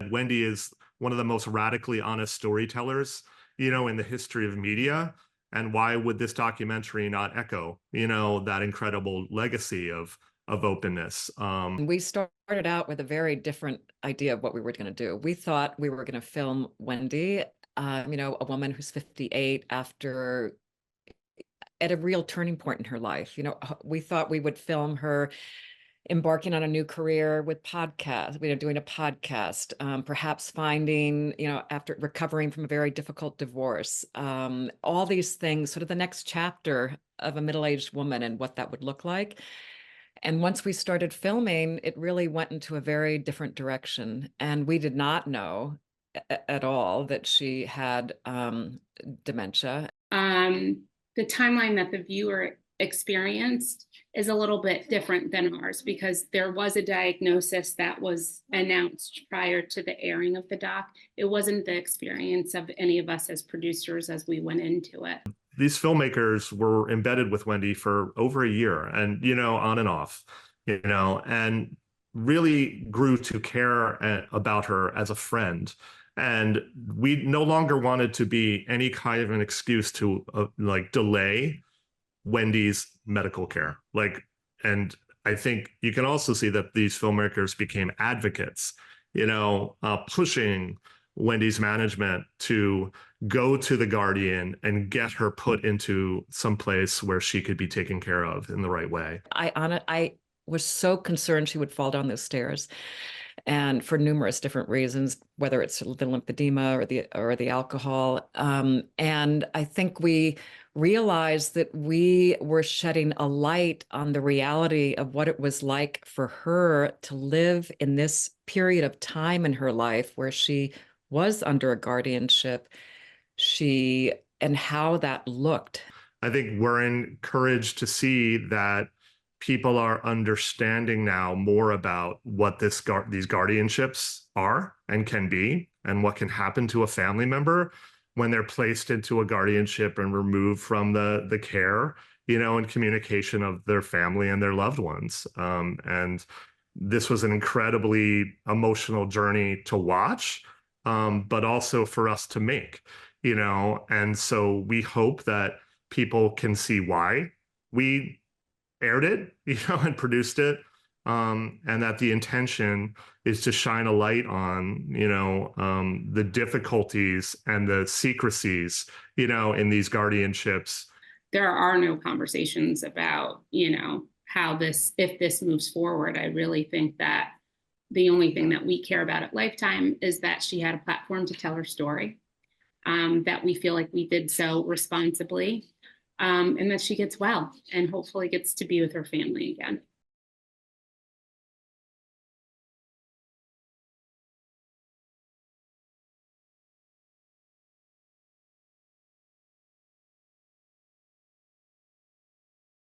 said, Wendy is one of the most radically honest storytellers, in the history of media. And why would this documentary not echo, that incredible legacy of openness? We started out with a very different idea of what we were going to do. We thought we were going to film Wendy, a woman who's 58 at a real turning point in her life. We thought we would film her embarking on a new career with podcasts, doing a podcast, perhaps finding, after recovering from a very difficult divorce, all these things, sort of the next chapter of a middle-aged woman and what that would look like. And once we started filming, it really went into a very different direction. And we did not know at all that she had dementia. The timeline that the viewer experienced is a little bit different than ours because there was a diagnosis that was announced prior to the airing of the doc. It wasn't the experience of any of us as producers as we went into it. These filmmakers were embedded with Wendy for over a year and, on and off, and really grew to care about her as a friend. And we no longer wanted to be any kind of an excuse to delay Wendy's medical care. And I think you can also see that these filmmakers became advocates, pushing Wendy's management to go to the Guardian and get her put into some place where she could be taken care of in the right way. I was so concerned she would fall down those stairs, and for numerous different reasons, whether it's the lymphedema or the alcohol. And I think we realized that we were shedding a light on the reality of what it was like for her to live in this period of time in her life where she was under a guardianship, and how that looked. I think we're encouraged to see that people are understanding now more about what these guardianships are and can be, and what can happen to a family member when they're placed into a guardianship and removed from the care, and communication of their family and their loved ones. And this was an incredibly emotional journey to watch, but also for us to make, and so we hope that people can see why we aired it, and produced it, and that the intention is to shine a light on, the difficulties and the secrecies, in these guardianships. There are no conversations about, how if this moves forward. I really think that the only thing that we care about at Lifetime is that she had a platform to tell her story, that we feel like we did so responsibly, and that she gets well and hopefully gets to be with her family again.